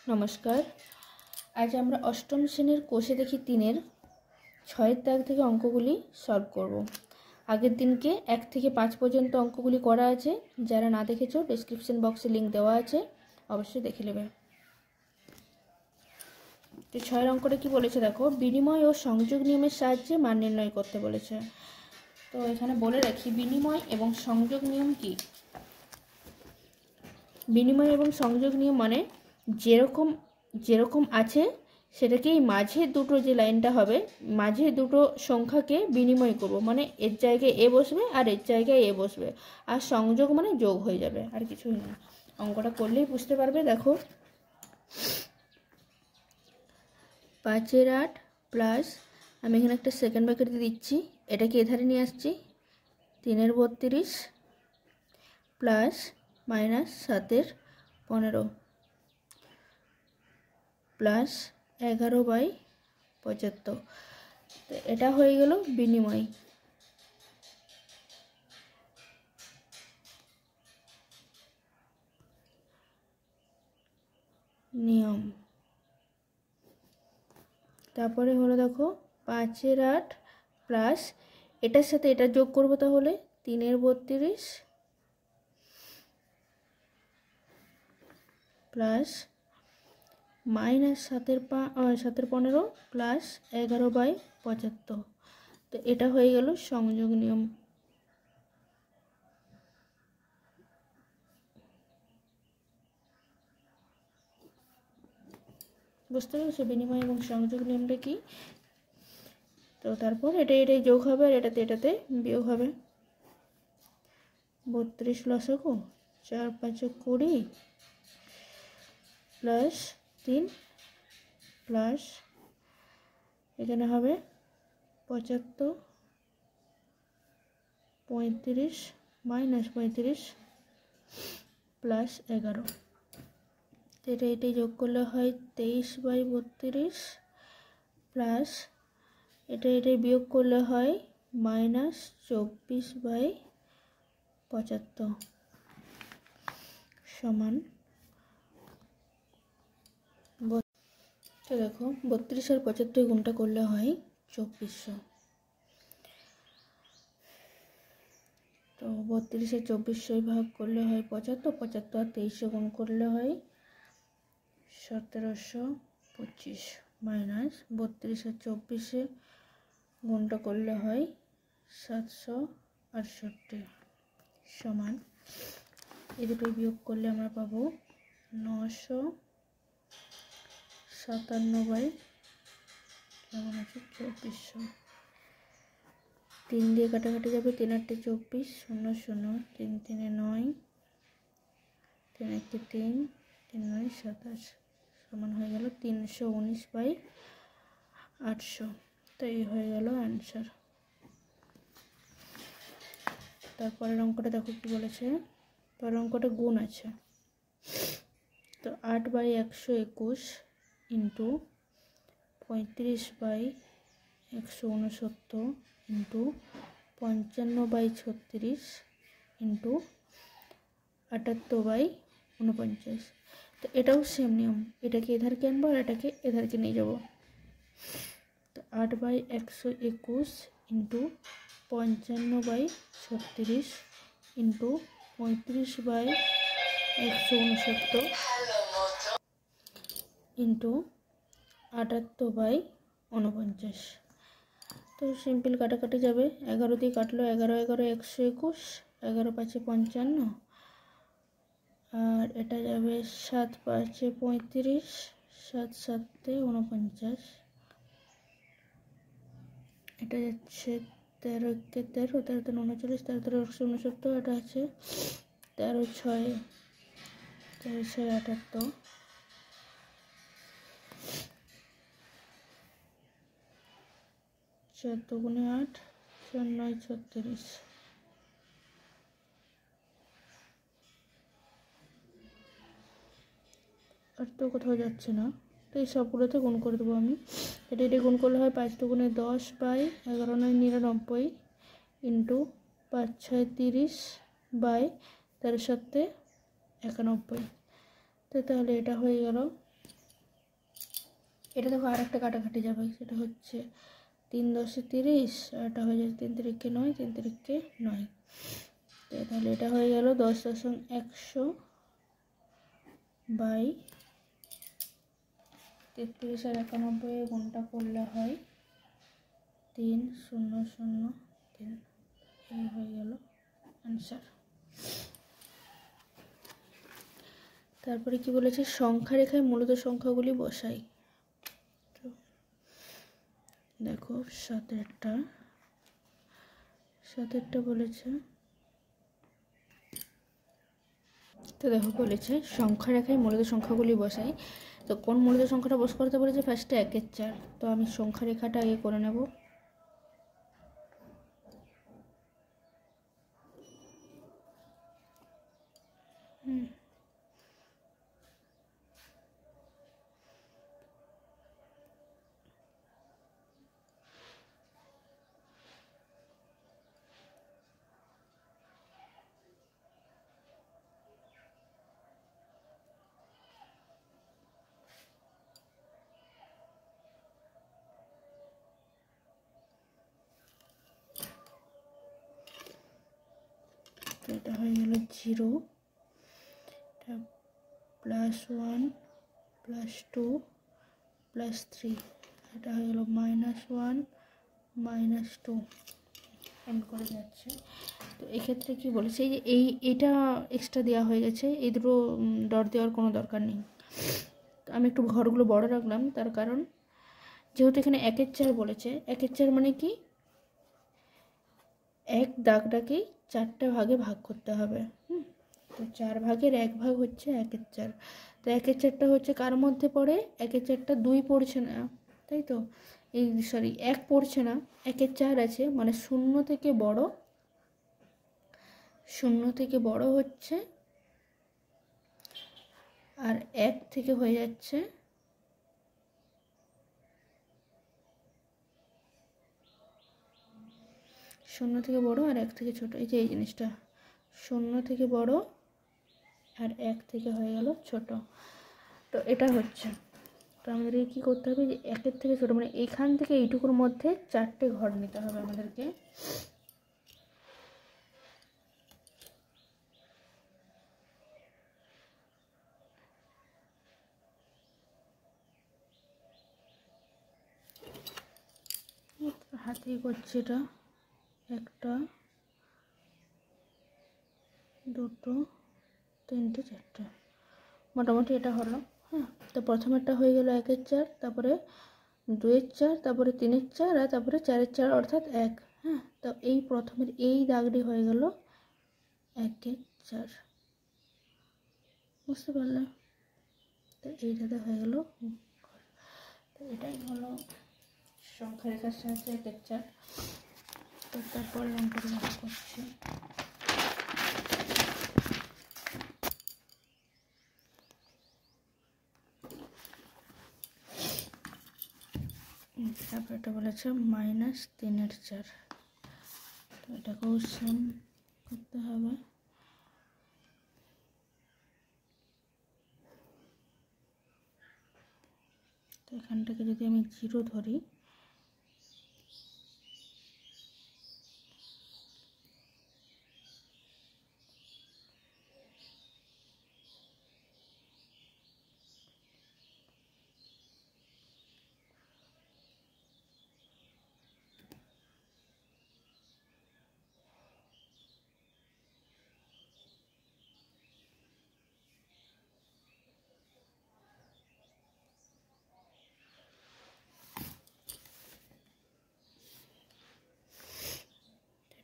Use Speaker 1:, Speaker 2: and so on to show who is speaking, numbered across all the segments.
Speaker 1: नमस्कार। आज আমরা অষ্টম শ্রেণীর কোষে দেখি 3-এর 6-এর দাগ থেকে অঙ্কগুলি সলভ করব। আগের দিনকে 1 থেকে 5 পর্যন্ত অঙ্কগুলি করা আছে, যারা না দেখেছো ডেসক্রিপশন বক্সে লিংক দেওয়া আছে, অবশ্যই দেখে নেবে। তো 6-এর অঙ্কটা কি বলেছে দেখো, বিনিময় ও সংযোগ নিয়মের সাহায্যে মান নির্ণয় করতে বলেছে। তো এখানে বলে রাখি বিনিময় এবং সংযোগ নিয়ম কি। বিনিময় এবং সংযোগ নিয়ম মানে যেরকম আছে সেটাকেই মাঝে দুটো যে লাইনটা হবে, মাঝে দুটো সংখ্যাকে বিনিময় করব, মানে এর জায়গায় এ বসবে আর এর জায়গায় এ বসবে, আর সংযোগ মানে যোগ হয়ে যাবে, আর কিছুই না। অঙ্কটা করলেই বুঝতে পারবে। দেখো 5-8 প্লাস, আমি এখানে একটা সেকেন্ড ব্র্যাকেট দিয়ে দিচ্ছি, এটাকে এধারে নিয়ে আসছি, 3-32 প্লাস মাইনাস 7-15 প্লাস 11/75। তো এটা হয়ে গেল বিনিময়। নিয়ম তারপরে হলো দেখো 5-8 প্লাস, এটার সাথে এটা যোগ করবো, তাহলে 3-32 প্লাস মাইনাস 7-15 প্লাস 11/75। তো এটা হয়ে গেল সংযোগ নিয়ম। বুঝতে পেরেছো বিনিময় এবং সংযোগ নিয়মটা কি। তো তারপর এটাই যোগ হবে আর এটাতে বিয়োগ হবে। 32 লসাগু 4-5-20 প্লাস 3 প্লাস এখানে হবে 75, 35 মাইনাস 35 প্লাস 11। এটাই যোগ করলে হয় 23/32 প্লাস এটাই বিয়োগ করলে হয় মাইনাস 24/75 সমান। তো দেখো 32 আর 75 গুণটা করলে হয় 2400। তো 32 আর 2400 ভাগ করলে হয় 75, 75 আর 2300 গুণ করলে হয় 1725 মাইনাস 32 আর 24 গুণটা করলে হয় 768 সমান। এই দুটোই বিয়োগ করলে আমরা পাবো 957 কেমন আছে 2400। 3 দিয়ে কাটাকাটি যাবে, 3-8 24, 0 0, 3 3 9, 3 1 3, 3 9 27 সমান হয়ে গেল 319/800। তো এই হয়ে গেল অ্যান্সার। তারপরের অঙ্কটা দেখো কি বলেছে। পরের অঙ্কটা গুণ আছে। তো 8/121 ইন্টু 35/169 ইন্টু 55/36 ইন্টু 78/49। তো এটাও সেম নিয়ম, এটাকে এধারকে আনবো আর এটাকে এধারকে নিয়ে যাবো। তো 8/121 ইন্টু 55/36 ইন্টু 35/169 ইন্টু 78/49। তো সিম্পল কাটাকাটি যাবে, 11 দিয়ে কাটলো, 11 11 121, 11 5 55 আর এটা যাবে 7 5 35, 7 7 49, এটা যাচ্ছে 13 13, 13 39, 13 13 169, এটা আছে 13 6 78, 4 2 8, 4 9 36। আর তো কোথাও যাচ্ছে না, তো এই সবগুলোতে গুণ করে দেবো আমি। এটা গুণ করলে হয় 5 2 10/11 9 99 ইন্টু 5 6 30/13 7 91। তো তাহলে এটা হয়ে গেল এটা দেখো আর একটা কাটাকাটি যাবে, সেটা হচ্ছে 3 10 30, আর এটা হয়ে যাচ্ছে 3 তিরিকে 9, 3 তিরিকে 9। তাহলে এটা হয়ে গেল 10,100 বাই 33 আর 91 গুণটা করলে হয় 3003। এই হয়ে গেল অ্যান্সার। তারপরে কি বলেছে, সংখ্যা রেখায় মূলত সংখ্যাগুলি বসাই। দেখো 7এরটা বলেছে, তো দেখো বলেছে সংখ্যা রেখায় মূলত সংখ্যাগুলি বসাই। তো কোন মূলত সংখ্যাটা বস করতে বলেছে, ফার্স্টে 1 4। তো আমি সংখ্যা রেখাটা আগে করে নেব। এটা হয়ে গেল 0, এটা +1 +2 +3, এটা হয়ে গেল -1 -2 এমন করে যাচ্ছে। তো এক্ষেত্রে কি বলেছে, এই যে এইটা এক্সট্রা দেওয়া হয়ে গেছে, এই দুটো ডট দেওয়ার কোনো দরকার নেই। তো আমি একটু ঘরগুলো বড় রাখলাম, তার কারণ যেহেতু এখানে 1 4 বলেছে, 1 4 মানে কি, এক দাগটাকেই 4টে ভাগে ভাগ করতে হবে। তো 4 ভাগের 1 ভাগ হচ্ছে 1 4। তো 1 4টা হচ্ছে কার মধ্যে পড়ে, 1 4টা 2 পড়ছে না, তাই তো, এই সরি 1 পড়ছে না, 1 4 আছে, মানে 0 থেকে বড় হচ্ছে, আর 1 থেকে হয়ে যাচ্ছে 0 থেকে বড় আর 1 থেকে ছোট। এই যে এই জিনিসটা 0 থেকে বড় আর 1 থেকে হয়ে গেল ছোট। তো এটা হচ্ছে, তো আমাদেরকে কী করতে হবে, যে 1 থেকে ছোটো, মানে এইখান থেকে এইটুকুর মধ্যে 4টে ঘর নিতে হবে আমাদেরকে। হাতেই করছি এটা, 1টা 2টো 3টে 4টে, মোটামুটি এটা হলো। হ্যাঁ, তো প্রথমেরটা হয়ে গেল 1 4, তারপরে 2 4, তারপরে 3 4, আর তারপরে 4 4 অর্থাৎ 1। হ্যাঁ, তো এই প্রথমের এই দাগটি হয়ে গেল 1 4, বুঝতে পারলে? তো এইটাতে হয়ে গেল। তো এটাই হলো সংখ্যা রেখার সাহায্যে 1 4। তো তারপরে অঙ্কটা করছি। তারপর এটা বলেছে -3 4। তো এটাকেও সেম করতে হবে। তো এখানটাকে যদি আমি 0 ধরি,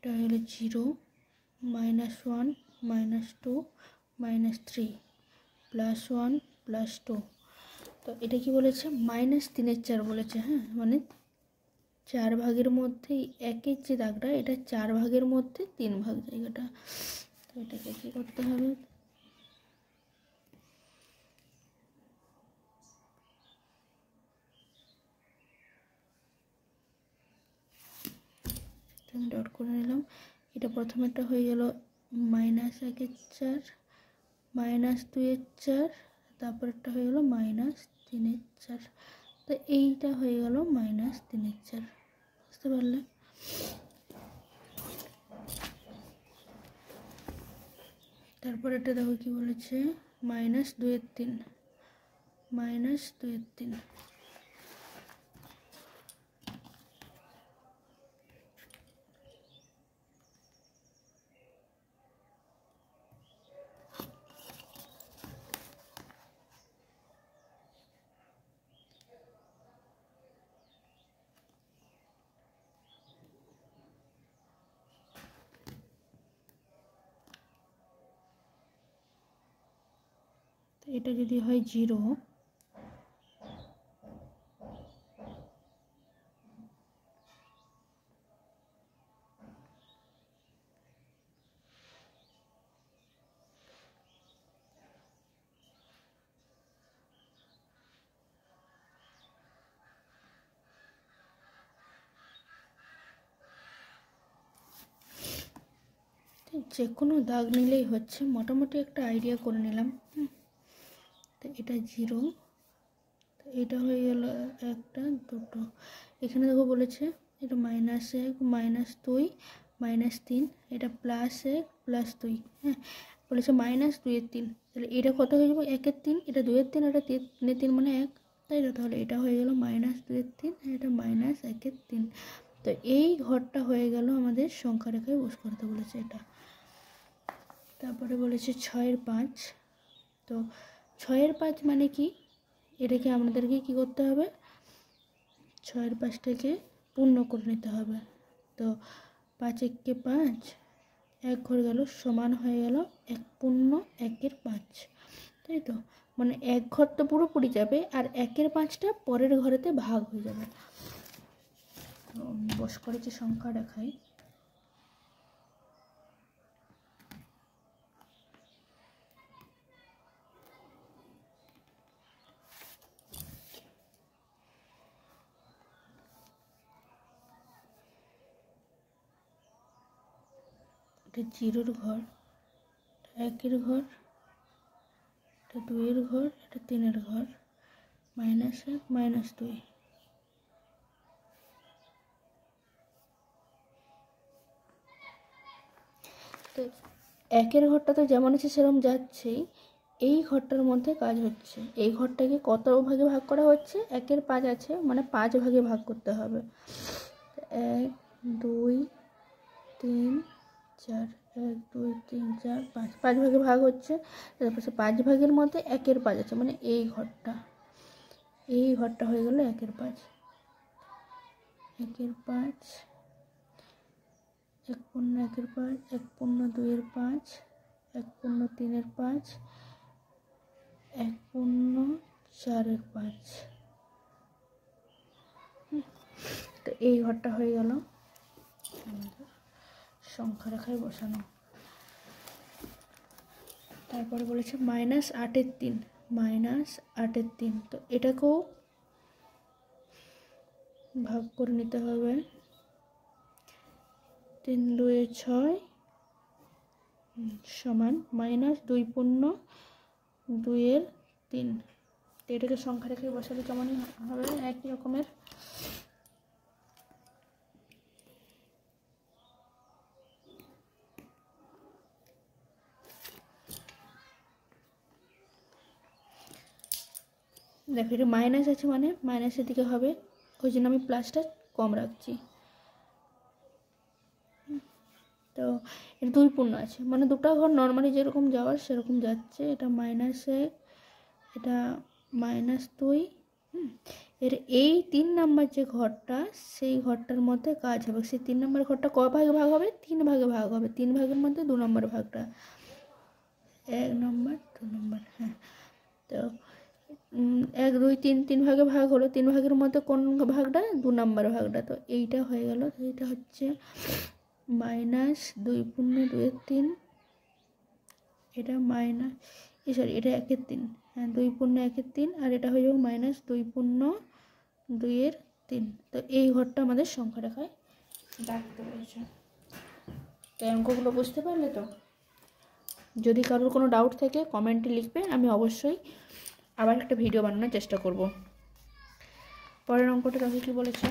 Speaker 1: এটা হলো 0 -1 -2 -3 +1 +2। তো এটা কি বলেছে, -3 4 বলেছে। হ্যাঁ, মানে 4 ভাগের মধ্যে 1 যে দাগটা, এটা 4 ভাগের মধ্যে 3 ভাগ জায়গাটা। তো এটাকে কী করতে হবে, আমি ডট করে নিলাম। এটা প্রথমেরটা হয়ে গেল -1 4 -2 4, তারপরেরটা হয়ে গেল -3 4। তো এইটা হয়ে গেল -3/4, বুঝতে পারলে? তারপর এটা দেখো কি বলেছে, -2/3, -2/3। এটা যদি হয় 0, যে কোনো দাগ নিলেই হচ্ছে, মোটামুটি একটা আইডিয়া করে নিলাম। তো এটা 0, তো এটা হয়ে গেল 1টা 2টো। এখানে দেখো বলেছে এটা -1 -2 -3, এটা +1 +2, হ্যাঁ বলেছে -2/3। তাহলে এটা কত হয়ে যাবে, 1/3, এটা 2/3, এটা 3/3 মানে 1, তাই তো? তাহলে এটা হয়ে গেল -2/3, এটা -1/3। তো এই ঘরটা হয়ে গেল আমাদের সংখ্যা রেখায় বস করতে বলেছে এটা। তারপরে বলেছে 6/5। তো 6/5 মানে কি, এটাকে আমাদেরকে কি করতে হবে, 6/5টাকে পূর্ণ করে নিতে হবে। তো 5 × 5, 1 ঘর গেল, সমান হয়ে গেল 1 পূর্ণ 1/5, তাই তো? মানে 1 ঘর তো পুরোপুরি যাবে, আর 1/5টা পরের ঘরেতে ভাগ হয়ে যাবে। তো বস করেছি সংখ্যা রেখায়। এটা 0-র ঘর, 1-এর ঘর, এটা 2-এর ঘর, এটা 3-এর ঘর, -1 -2। তো 1-এর ঘরটা তো যেমন আছে সেরকম যাচ্ছেই, এই ঘরটার মধ্যে কাজ হচ্ছে। এই ঘরটাকে কত ভাগে ভাগ করা হচ্ছে, 1/5 আছে মানে 5 ভাগে ভাগ করতে হবে। 1 2 3 4, 1 2 3 4 5, 5 ভাগে ভাগ হচ্ছে। তারপর 5 ভাগের মধ্যে 1/5 আছে, মানে এই ঘরটা হয়ে গেল 1/5। 1/5, 1 পূর্ণ 1/5, 1 পূর্ণ 2/5, 1 পূর্ণ 3/5, 1 পূর্ণ 4/5। তো এই ঘরটা হয়ে গেল আমাদের সংখ্যা রেখায় বসানো। তারপরে বলেছে -8/3, -8/3। তো এটাকেও ভাগ করে নিতে হবে। 3 2 6 সমান -2 পূর্ণ 2/3। তো এটাকে সংখ্যা রেখে বসালে কেমনই হবে, একই রকমের। দেখো এটা মাইনাস আছে মানে মাইনাসের দিকে হবে, ওই জন্য আমি প্লাসটা কম রাখছি। তো এটা 2 পূর্ণ আছে মানে দুটো ঘর নর্মালি যেরকম যাওয়ার সেরকম যাচ্ছে। এটা -1, এটা -2। এর এই 3 নাম্বার যে ঘরটা, সেই ঘরটার মধ্যে কাজ হবে। সেই 3 নাম্বার ঘরটা ক ভাগে ভাগ হবে, 3 ভাগে ভাগ হবে। 3 ভাগের মধ্যে 2 নম্বর ভাগটা, 1 নম্বর 2 নম্বর, হ্যাঁ। তো 1 2 3 3 ভাগে ভাগ হলো, 3 ভাগের মধ্যে কোন ভাগটা, 2 নম্বর ভাগটা। তো এইটা হয়ে গেল, এইটা হচ্ছে -2 পূর্ণ 2/3। এটা সরি এটা 1/3, হ্যাঁ 2 পূর্ণ 1/3, আর এটা হয়ে যাবে -2 পূর্ণ 2/3। তো এই ঘরটা আমাদের সংখ্যা রেখায় রাখতে বলেছে। তো অঙ্কগুলো বুঝতে পারলে তো? যদি কারোর কোনো ডাউট থাকে কমেন্টে লিখবে, আমি অবশ্যই আবার একটা ভিডিও বানানোর চেষ্টা করব। পরের অঙ্কটা দেখো কি বলেছে।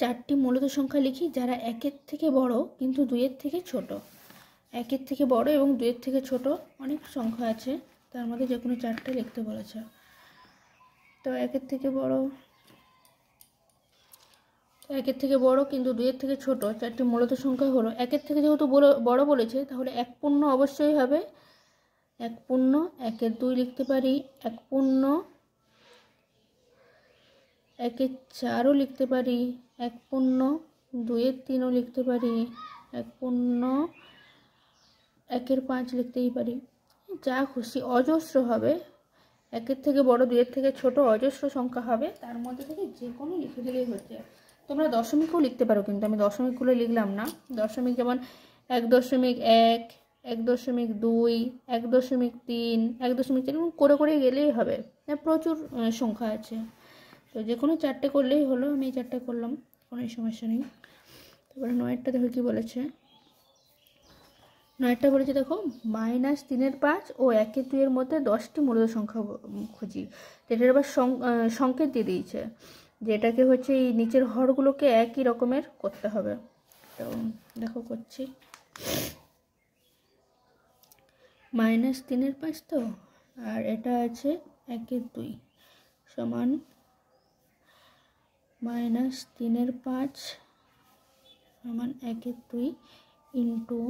Speaker 1: চারটি মূলত সংখ্যা লিখি যারা একের থেকে বড় কিন্তু দুইয়ের থেকে ছোট। একের থেকে বড় এবং দুইয়ের থেকে ছোট অনেক সংখ্যা আছে, তার মধ্যে যে কোনো চারটে লিখতে বলেছে। তো একের থেকে বড় কিন্তু দুইয়ের থেকে ছোট চারটি মূলত সংখ্যা হলো, একের থেকে যেহেতু বড় বলেছে তাহলে এক পূর্ণ অবশ্যই হবে। এক পূর্ণ, একের 2 লিখতে পারি, এক পূর্ণ একের 4ও লিখতে পারি, এক পূর্ণ 2-এর 3ও লিখতে পারি, এক পূর্ণ একের 5 লিখতেই পারি, যা খুশি অজস্র হবে। একের থেকে বড় দুইয়ের থেকে ছোট অজস্র সংখ্যা হবে, তার মধ্যে থেকে যে কোনো লিখে দিলেই হচ্ছে। তোমরা দশমিকও লিখতে পারো, কিন্তু আমি দশমিকগুলো লিখলাম না। দশমিক যেমন 1.1, 1.2, 1.3, 1.4 করে করে গেলেই হবে, প্রচুর সংখ্যা আছে। তো যে কোনো চারটে করলেই হলো, আমি এই চারটে করলাম, কোনো সমস্যা নেই। তারপরে 9টা দেখো কি বলেছে। 9টা বলেছে দেখো, -3/5 ও 1-2 মধ্যে 10টি মূলত সংখ্যা খুঁজি। এটার আবার সংকেত দিয়ে দিয়েছে, যেটাকে হচ্ছে এই নিচের হরগুলোকে একই রকমের করতে হবে। তো দেখো করছি। -3/5 তো, আর এটা আছে 1-2 সমান -3/5 সমান 1-2 ইন্টু,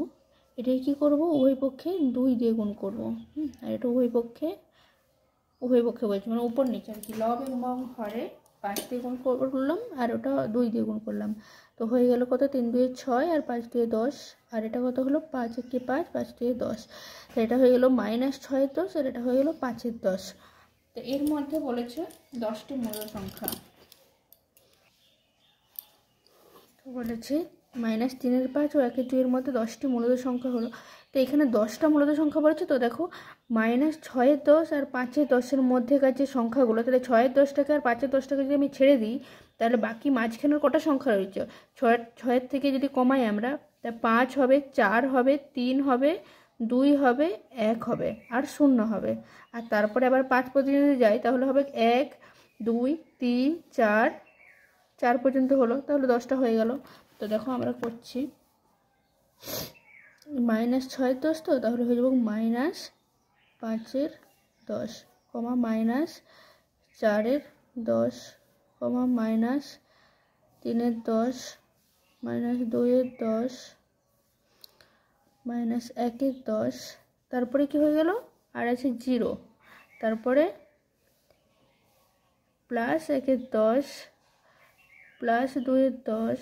Speaker 1: এটাই কী করবো, উভয় পক্ষে 2 দিয়ে গুণ করবো। আর এটা উভয় পক্ষে বলছি, মানে উপর নিচে আর কি, লব এবং হরে 5 দিয়ে গুণ করলাম, আর ওটা 2 দিয়ে গুণ করলাম। তো হয়ে গেল কত, 3-2 6 আর 5-2 10, আর এটা কত হলো 5-1 5, 5-2 10। তো এটা হয়ে গেল -6 10, আর এটা হয়ে গেল 5 10। তো এর মধ্যে বলেছে 10টি মূল সংখ্যা। তো বলেছে -3/5 ও 1-2 মধ্যে 10টি মূলত সংখ্যা হলো। তো এখানে 10টা মূলত সংখ্যা বলেছে। তো দেখো -6 10 আর 5 10 মধ্যেকার যে সংখ্যাগুলো, তাহলে 6 10টাকে আর 5 10টাকে যদি আমি ছেড়ে দিই, তাহলে বাকি মাঝখানের কটা সংখ্যা রয়েছে, 6 থেকে যদি কমাই আমরা, তা 5 হবে, 4 হবে, 3 হবে, 2 হবে, 1 হবে, আর 0 হবে। আর তারপরে আবার 5 পর্যন্ত যদি যাই তাহলে হবে 1 2 3 4 পর্যন্ত হলো, তাহলে 10টা হয়ে গেল। তো দেখো আমরা করছি, -6 10 তো, তাহলে হয়ে যাবে -5 10, -4 10, -3 10, -2 10, -1 10, তারপরে কি হয়ে গেল, আর আছে 0, তারপরে +1 10, +2 10,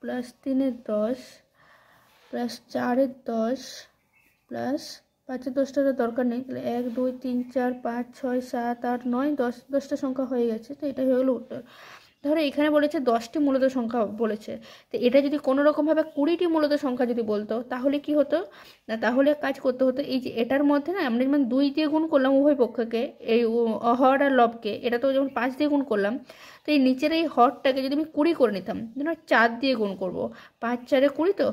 Speaker 1: +3 10, +4 10, +5 10টার দরকার নেই, তাহলে 1 2 3 4 5 6 7 8 9 10, 10টা সংখ্যা হয়ে গেছে। তো এটা হয়ে গেলো উত্তর। ধরো এখানে বলেছে 10টি মূলত সংখ্যা বলেছে, তো এটা যদি কোনো রকমভাবে 20টি মূলত সংখ্যা যদি বলতো, তাহলে কি হতো না, তাহলে কাজ করতে হতো এই যে এটার মধ্যে না, আমরা যেমন 2 দিয়ে গুণ করলাম উভয় পক্ষকে, এই হর আর লবকে, এটা তো যেমন 5 দিয়ে গুণ করলাম, তো এই নিচের এই হরটাকে যদি আমি 20 করে নিতাম, যেন 4 দিয়ে গুণ করবো, 5 4 20, তো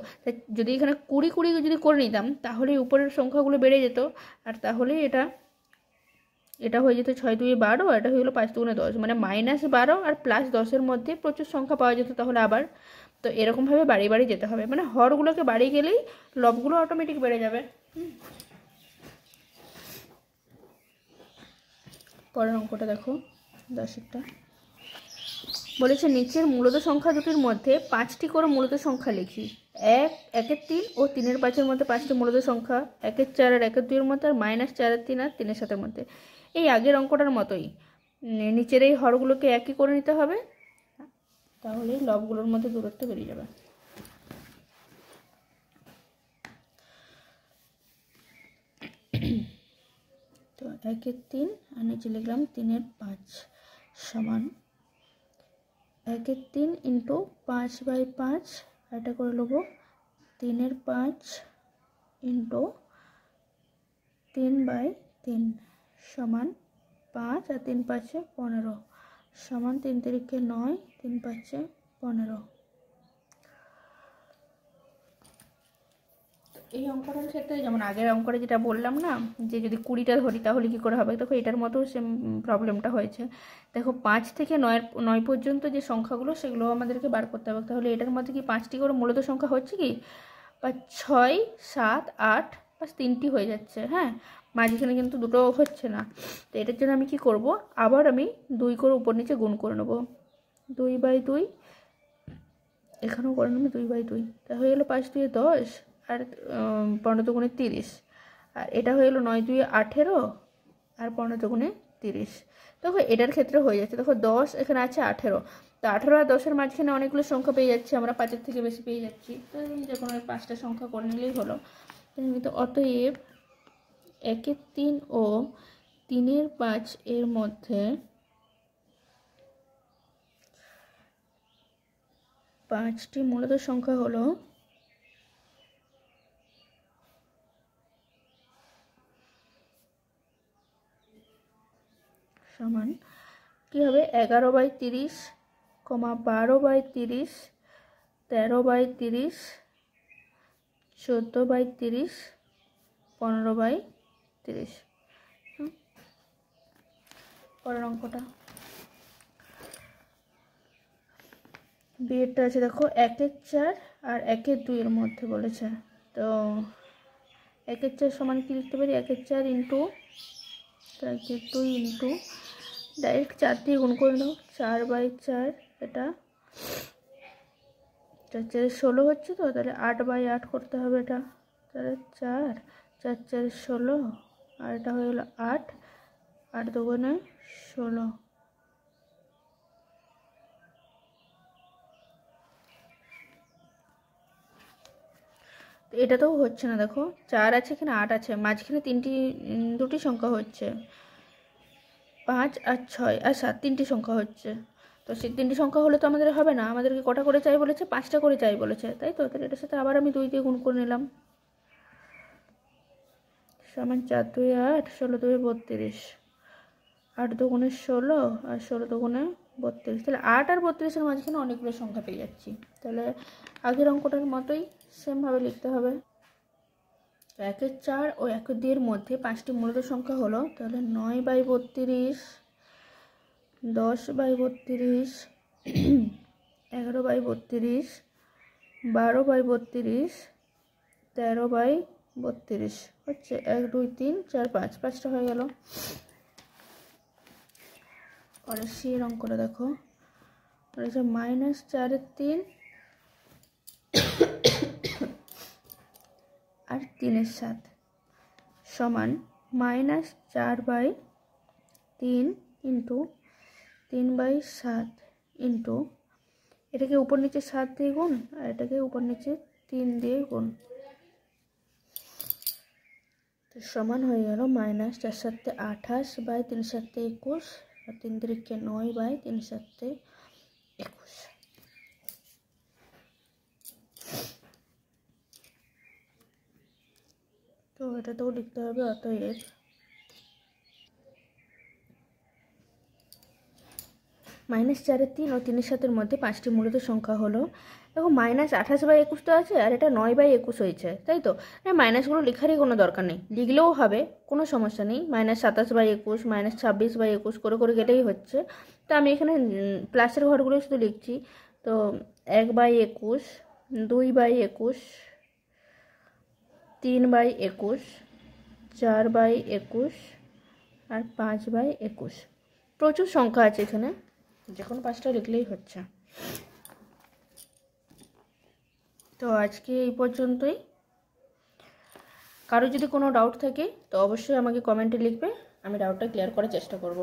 Speaker 1: যদি এখানে 20 20 যদি করে নিতাম, তাহলে উপরের সংখ্যাগুলো বেড়ে যেত, আর তাহলে এটা হয়ে যেত 6 2 12, আর এটা হয়ে গেলো 5 2 10, মানে -12 আর +10 মধ্যে প্রচুর সংখ্যা পাওয়া যেত তাহলে আবার। তো এরকমভাবে বাড়িয়ে বাড়িয়ে যেতে হবে, মানে হরগুলোকে বাড়িয়ে গেলেই লবগুলো অটোমেটিক বেড়ে যাবে। পরের অঙ্কটা দেখো, 10টা বলেছে নিচের মূলত সংখ্যা দুটির মধ্যে 5টি করে মূলত সংখ্যা লিখি। 1 3 ও 3 5 মধ্যে 5টি মূলত সংখ্যা, 1 4 আর 1 2 মধ্যে, আর -4 3 আর 3 7 মধ্যে। এই আগের অঙ্কটার মতোই নিচের এই হরগুলোকে একই করে নিতে হবে, তাহলে লবগুলোর মধ্যে দূরত্ব বেরিয়ে যাবে। তো 1 3 আর নিচে লিখলাম 3 5 সমান 1 3 ইন্টু 5/5, এটা করে নেবো 3 5 ইন্টু 3/3 সমান 5, আর 3 5 15 সমান 3 3 9, 3 5 15। এই অঙ্কটার ক্ষেত্রে যেমন আগের অঙ্কটা যেটা বললাম না, যে যদি 20টা ধরি তাহলে কী করে হবে, দেখো এটার মতো সেম প্রবলেমটা হয়েছে। দেখো 5 থেকে 9 পর্যন্ত যে সংখ্যাগুলো সেগুলো আমাদেরকে বার করতে হবে। তাহলে এটার মধ্যে কি 5টি করে মূলত সংখ্যা হচ্ছে কি, বা 6, 7, 8, বাস 3টি হয়ে যাচ্ছে। হ্যাঁ, মাঝখানে কিন্তু দুটো হচ্ছে না। তো এটার জন্য আমি কি করব, আবার আমি 2 করে উপর নিচে গুণ করে নেব। 2/2, এখানেও করে নেব 2/2। তা হয়ে গেলো 5 2 10, আর 15 দুগুণে 30, আর এটা হয়ে গেলো 9 2 18, আর 15 দুগুণে 30। দেখো এটার ক্ষেত্রে হয়ে যাচ্ছে। দেখো 10 এখানে আছে 18, তো 18 আর 10-এর মাঝখানে অনেকগুলো সংখ্যা পেয়ে যাচ্ছি আমরা, 5-এর থেকে বেশি পেয়ে যাচ্ছি। তো যে কোনো 5টা সংখ্যা করে নিলেই হলো। তো অতএব 1-এর 3 ও 3-এর 5 এর মধ্যে 5টি মূলত সংখ্যা হলো সমান কী হবে, 11/30, 12/30, 13/30, 14/30, 15/30। পরের অঙ্কটা বিয়েরটা আছে। দেখো 1-এর 4 আর 1-এর 2 এর মধ্যে বলেছে। তো 1-এর 4 সমান কি লিখতে পারি, 1-এর 4 ইন্টু 1-এর 2 ইন্টু, ডাইরেক্ট 4 দিয়ে গুণ করে দাও, 4/4, এটা 4 4 হচ্ছে। তো তাহলে 8/8 করতে হবে এটা। তাহলে 4 4 4 16, আর এটা হয়ে গেলো 8 8 দুগুণে 16। এটাতেও হচ্ছে না। দেখো 4 আছে, এখানে 8 আছে, মাঝখানে দুটি সংখ্যা হচ্ছে, 5 আর 6 আর 7, 3টি সংখ্যা হচ্ছে। তো সেই 3টি সংখ্যা হলে তো আমাদের হবে না, আমাদেরকে কটা করে চাই বলেছে, 5টা করে চাই বলেছে, তাই তো। তাহলে এটার সাথে আবার আমি 2 দিয়ে গুণ করে নিলাম, সমান 4 2 8, 16 2 32, 8 দুগুণে 16, আর 16 দুগুণে 32। তাহলে 8 আর 32-এর মাঝখানে অনেকগুলো সংখ্যা পেয়ে যাচ্ছি। তাহলে আগের অঙ্কটার মতোই সেমভাবে লিখতে হবে। 1-এর 4 ও 1-এর 2 এর মধ্যে 5টি মূলত সংখ্যা হলো, তাহলে 9/32, 10/32, 11/32, 12/32, 13/32 হচ্ছে। 1 2 3 4 5, 5টা হয়ে গেল। পরের সেই অঙ্কটা দেখো, বলেছে -4-এর 3 আর 3-এর 7 সমান -4/3 ইন্টু 3/7 ইন্টু, এটাকে উপর নিচে 7 দিয়ে গুণ, আর এটাকে উপর নিচে 3 দিয়ে গুণ, তো সমান হয়ে গেল -4 7 28/3 7 21, আর 3 3 9/3 7 21। তো এটাতেও লিখতে হবে। অতএব -4-এর 3 ও 3-এর 7-এর মধ্যে 5টি মূলত সংখ্যা হলো। দেখো -28/21 তো আছে, আর এটা 9/21 হয়েছে, তাই তো। মাইনাসগুলো লেখারই কোনো দরকার নেই, লিখলেও হবে, কোনো সমস্যা নেই। -27/21, -26/21 করে করে গেলেই হচ্ছে। তো আমি এখানে প্লাসের ঘরগুলো শুধু লিখছি। তো 1/21, 2/21, 3/21, 4/21, আর 5/21। প্রচুর সংখ্যা আছে এখানে, যে কোনো 5টা লিখলেই হচ্ছে। তো আজকে এই পর্যন্তই। কারো যদি কোনো ডাউট থাকে তো অবশ্যই আমাকে কমেন্টে লিখবে, আমি ডাউটটা ক্লিয়ার করার চেষ্টা করব।